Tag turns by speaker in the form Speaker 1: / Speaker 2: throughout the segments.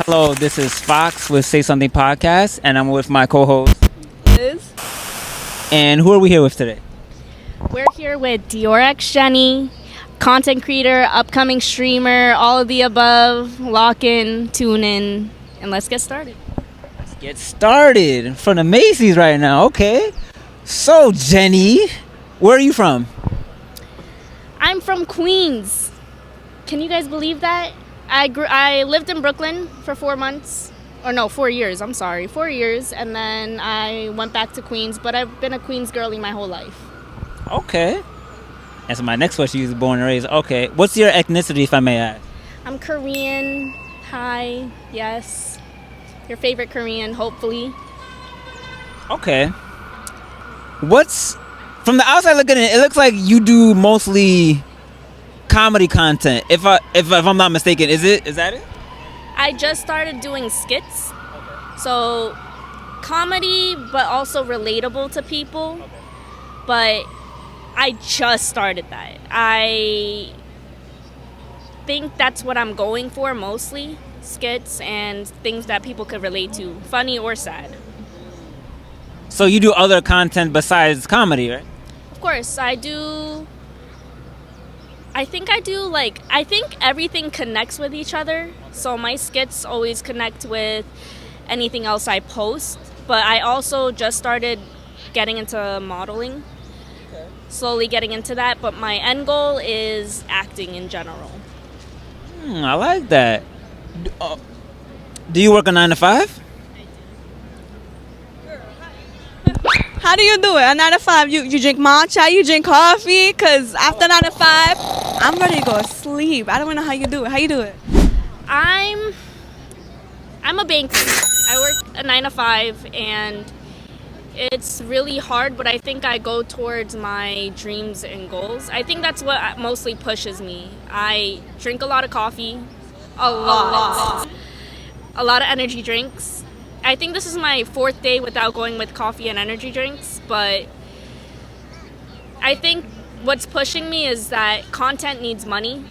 Speaker 1: Hello, this is Fox with Say Something Podcast, and I'm with my co-host.
Speaker 2: Liz.
Speaker 1: And who are we here with today?
Speaker 3: We're here with Diorex Jenni, content creator, upcoming streamer, all of the above. Lock in, tune in, and let's get started.
Speaker 1: Let's get started in front of Macy's right now. Okay. So, Jenni, where are you from?
Speaker 3: I'm from Queens. Can you guys believe that? I lived in Brooklyn for 4 months. Or no, 4 years. I'm sorry. 4 years. And then I went back to Queens. But I've been a Queens girlie my whole life.
Speaker 1: Okay. And so my next question, you was born and raised. Okay. What's your ethnicity, if I may ask?
Speaker 3: I'm Korean. Hi. Yes. Your favorite Korean, hopefully.
Speaker 1: Okay. What's... From the outside looking in, it looks like you do mostly comedy content. If I'm not mistaken, is that it?
Speaker 3: I just started doing skits. So comedy, but also relatable to people. But I just started that. I think that's what I'm going for mostly. Skits and things that people could relate to, funny or sad.
Speaker 1: So you do other content besides comedy, right?
Speaker 3: Of course, I do. I think everything connects with each other. So my skits always connect with anything else I post. But I also just started getting into modeling. Okay. Slowly getting into that. But my end goal is acting in general.
Speaker 1: I like that. Do you work a 9 to 5?
Speaker 2: How do you do it? A 9 to 5, you drink matcha, you drink coffee? Because after 9 to 5, I'm ready to go to sleep. I don't know how you do it. How you do it?
Speaker 3: I'm a banker. I work a 9 to 5 and it's really hard, but I think I go towards my dreams and goals. I think that's what mostly pushes me. I drink a lot of coffee, a lot of energy drinks. I think this is my 4th day without going with coffee and energy drinks, but I think what's pushing me is that content needs money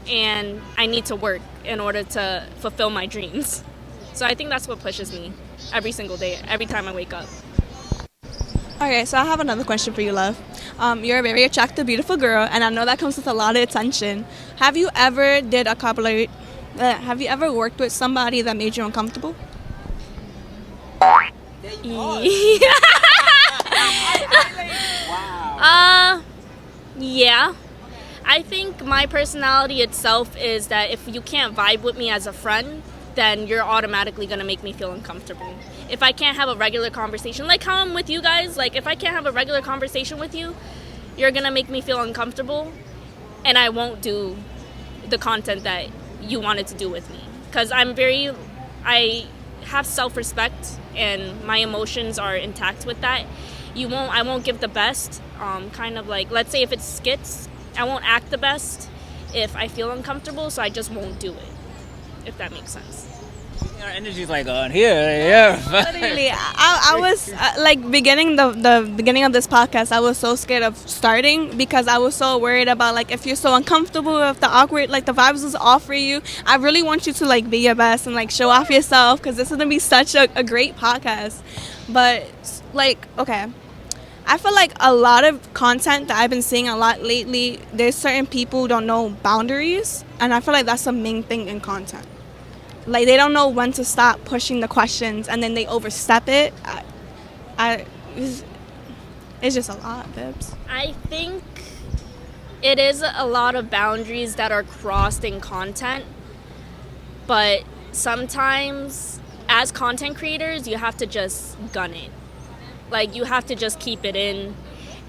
Speaker 3: and I need to work in order to fulfill my dreams. So I think that's what pushes me every single day, every time I wake up.
Speaker 2: Okay, so I have another question for you, love. You're a very attractive, beautiful girl, and I know that comes with a lot of attention. Have you ever have you ever worked with somebody that made you uncomfortable?
Speaker 3: Yeah. I think my personality itself is that if you can't vibe with me as a friend, then you're automatically going to make me feel uncomfortable. If I can't have a regular conversation, like how I'm with you guys, like if I can't have a regular conversation with you, you're going to make me feel uncomfortable and I won't do the content that you wanted to do with me. Because I have self-respect and my emotions are intact with that. I won't give the best, kind of like, let's say if it's skits, I won't act the best if I feel uncomfortable, so I just won't do it, if that makes sense.
Speaker 1: Our energy's like on here, yeah.
Speaker 2: Literally, I was beginning the beginning of this podcast. I was so scared of starting because I was so worried about like if you're so uncomfortable, if the awkward the vibes is off for you. I really want you to like be your best and like show off yourself because this is gonna be such a great podcast. But okay. I feel like a lot of content that I've been seeing a lot lately, there's certain people who don't know boundaries, and I feel like that's the main thing in content. Like, they don't know when to stop pushing the questions, and then they overstep it. It's just a lot, Bibs.
Speaker 3: I think it is a lot of boundaries that are crossed in content, but sometimes as content creators, you have to just gun it. Like, you have to just keep it in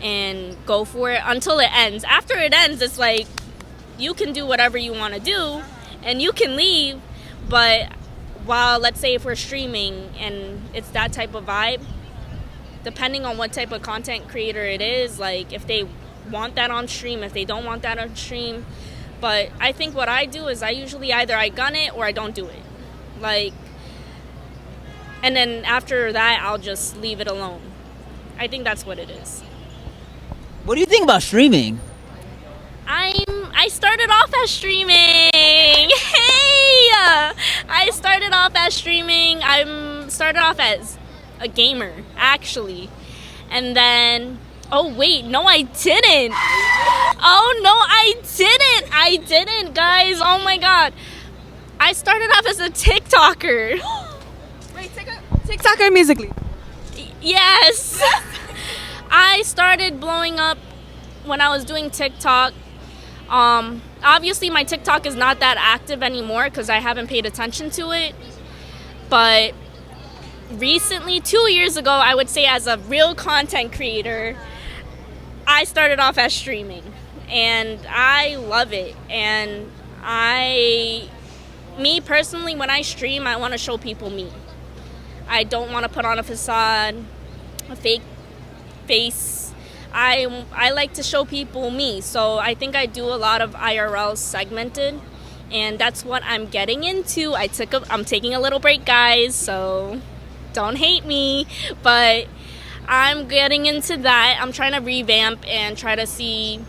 Speaker 3: and go for it until it ends. After it ends, it's like, you can do whatever you want to do, and you can leave, but while, let's say if we're streaming and it's that type of vibe, depending on what type of content creator it is, like, if they want that on stream, if they don't want that on stream, but I think what I do is I usually either I gun it or I don't do it. Like, and then after that, I'll just leave it alone. I think that's what it is.
Speaker 1: What do you think about streaming?
Speaker 3: I started off as streaming. Hey! I started as streaming. I started off as a gamer, actually. And then, oh wait, no I didn't. Oh no, I didn't, guys. Oh my god. I started off as a TikToker.
Speaker 2: Wait, TikToker musically.
Speaker 3: Yes. I started blowing up when I was doing TikTok. Obviously my TikTok is not that active anymore because I haven't paid attention to it. But recently, 2 years ago, I would say as a real content creator, I started off as streaming. And I love it. And me personally, when I stream, I want to show people me. I don't want to put on a facade, a fake face. I like to show people me. So I think I do a lot of IRL segmented. And that's what I'm getting into. I'm taking a little break, guys, so don't hate me. But I'm getting into that. I'm trying to revamp and try to see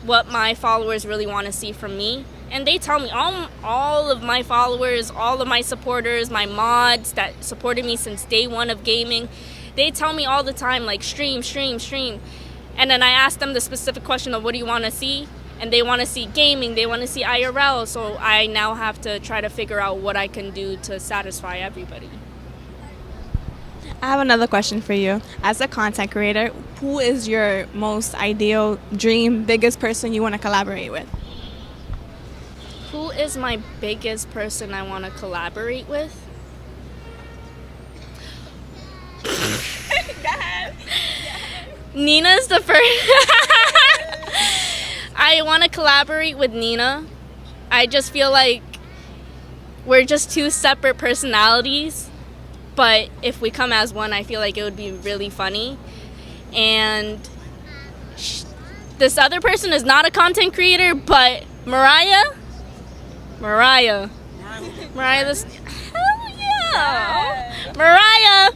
Speaker 3: what my followers really want to see from me. And they tell me, all of my followers, all of my supporters, my mods that supported me since day one of gaming, they tell me all the time, like, stream. And then I ask them the specific question of what do you want to see? And they want to see gaming, they want to see IRL. So I now have to try to figure out what I can do to satisfy everybody.
Speaker 2: I have another question for you. As a content creator, who is your most ideal dream, biggest person you want to collaborate with?
Speaker 3: Who is my biggest person I want to collaborate with? Nina's the first. I want to collaborate with Nina. I just feel like we're just two separate personalities. But if we come as one, I feel like it would be really funny. And this other person is not a content creator, but Mariah, this, hell yeah, Mariah,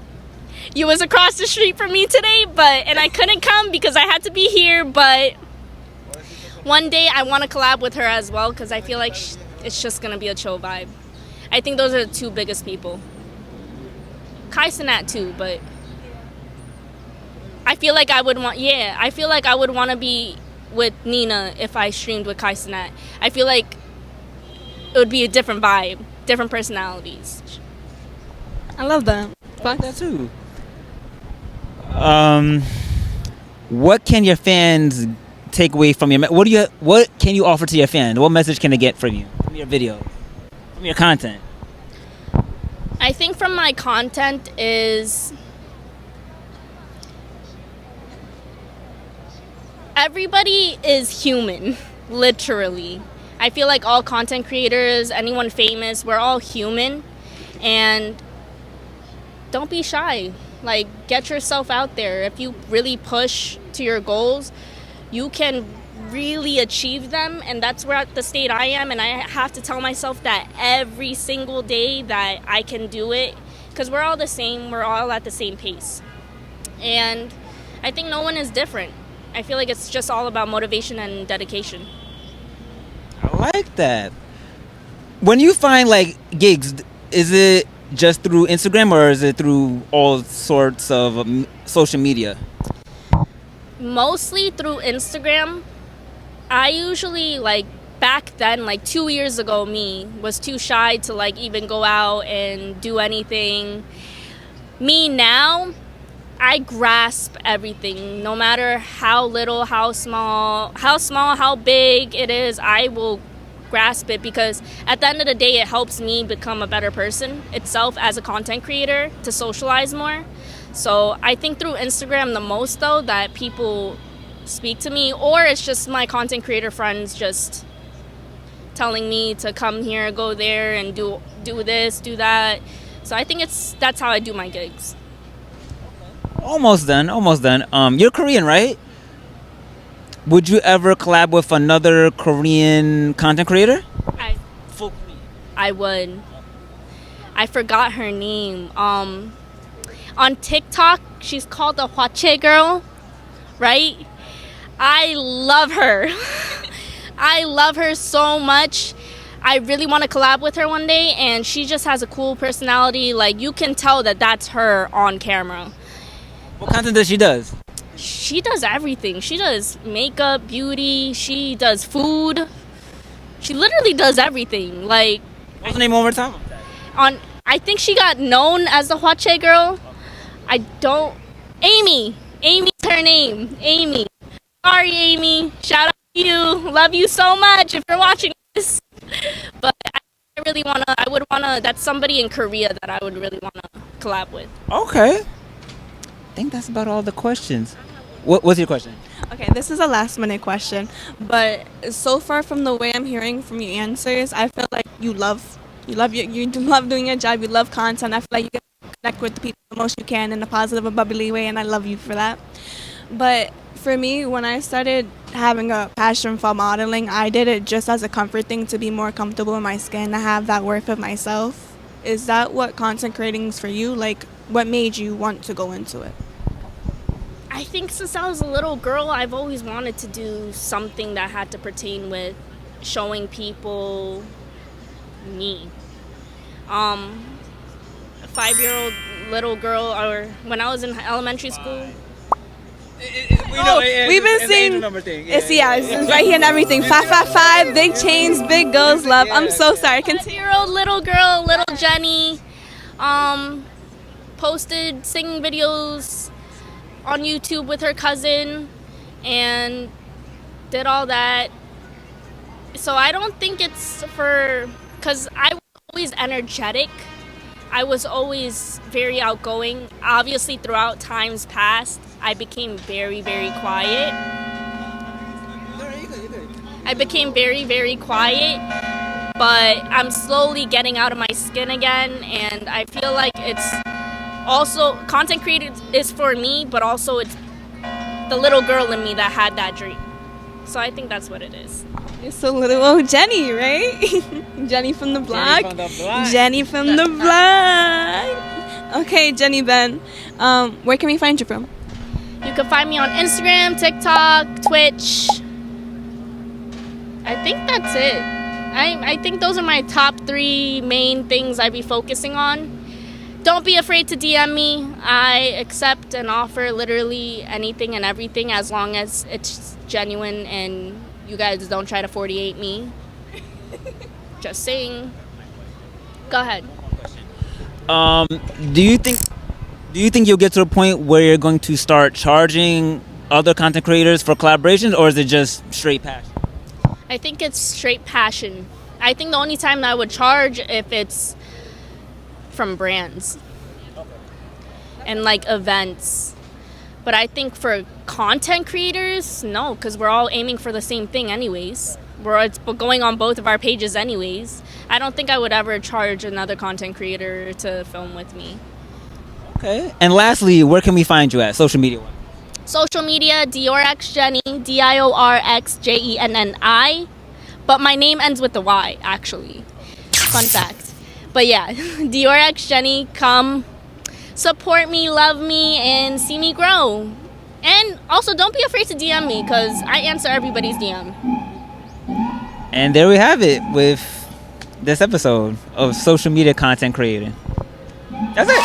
Speaker 3: you was across the street from me today, and I couldn't come because I had to be here, but one day I want to collab with her as well because I feel like it's just going to be a chill vibe. I think those are the two biggest people. Kai Cenat too, but I feel like I would want to be with Nina if I streamed with Kai Cenat. I feel like it would be a different vibe, different personalities.
Speaker 2: I love that.
Speaker 1: I like that too. What can your fans take away from your? What can you offer to your fans? What message can they get from you, from your video, from your content?
Speaker 3: I think from my content is everybody is human, literally. I feel like all content creators, anyone famous, we're all human, and don't be shy. Like, get yourself out there. If you really push to your goals, you can really achieve them, and that's where at the state I am, and I have to tell myself that every single day that I can do it, because we're all the same, we're all at the same pace. And I think no one is different. I feel like it's just all about motivation and dedication.
Speaker 1: I like that. When you find like gigs, is it just through Instagram or is it through all sorts of social media?
Speaker 3: Mostly through Instagram. I usually, like, back then, like 2 years ago, me was too shy to like even go out and do anything. Me now, I grasp everything, no matter how little, how small, how big it is. I will grasp it because at the end of the day, it helps me become a better person itself as a content creator, to socialize more. So I think through Instagram the most, though, that people speak to me, or it's just my content creator friends just telling me to come here, go there, and do this, do that. So I think that's how I do my gigs.
Speaker 1: Almost done. You're Korean, right? Would you ever collab with another Korean content creator? Full Korean.
Speaker 3: I would. I forgot her name. On TikTok, she's called the Hwache girl, right? I love her. I love her so much. I really want to collab with her one day, and she just has a cool personality. Like, you can tell that that's her on camera.
Speaker 1: What content does she does?
Speaker 3: She does everything. She does makeup, beauty, she does food. She literally does everything. Like,
Speaker 1: What's the name one more time?
Speaker 3: I think she got known as the Hwache girl. Amy. Amy's her name. Amy. Sorry, Amy. Shout out to you. Love you so much if you're watching this. But that's somebody in Korea that I would really want to collab with.
Speaker 1: Okay. I think that's about all the questions. What's your question?
Speaker 2: Okay, this is a last minute question, but so far from the way I'm hearing from your answers, I feel like you love doing your job. You love content. I feel like you can connect with the people the most you can in a positive and bubbly way, and I love you for that. But for me, when I started having a passion for modeling, I did it just as a comfort thing to be more comfortable in my skin, to have that worth of myself. Is that what content creating is for you? Like, what made you want to go into it?
Speaker 3: I think since I was a little girl, I've always wanted to do something that had to pertain with showing people me. A 5-year-old little girl, or when I was in elementary school.
Speaker 2: We've been seeing it's right here and everything. 555, big chains, big girls love. I'm so sorry. Continue.
Speaker 3: 5-year-old little girl, little Jenni, posted singing videos on YouTube with her cousin and did all that. So I don't think it's because I was always energetic. I was always very outgoing. Obviously, throughout times past, I became very, very quiet. Very quiet, but I'm slowly getting out of my skin again, and I feel like it's also content created is for me, but also it's the little girl in me that had that dream. So I think that's what it is.
Speaker 2: It's a little Jenni, right? Jenni from the block. Jenni from the block. Okay, Jenni Ben, where can we find you from?
Speaker 3: You can find me on Instagram, TikTok, Twitch. I think that's it. I think those are my top 3 main things I'd be focusing on. Don't be afraid to DM me. I accept and offer literally anything and everything as long as it's genuine and you guys don't try to 48 me. Just saying. Go ahead.
Speaker 1: Do you think you'll get to a point where you're going to start charging other content creators for collaborations, or is it just straight passion?
Speaker 3: I think it's straight passion. I think the only time that I would charge if it's from brands and like events. But I think for content creators, no, because we're all aiming for the same thing anyways. It's going on both of our pages anyways. I don't think I would ever charge another content creator to film with me.
Speaker 1: Okay. And lastly, where can we find you at social media?
Speaker 3: Social media, DiorXJenni, DiorXJenni. But my name ends with the Y, actually. Fun fact. But yeah, DiorXJenni, come support me, love me, and see me grow. And also, don't be afraid to DM me, because I answer everybody's DM.
Speaker 1: And there we have it with this episode of social media content creating. That's it.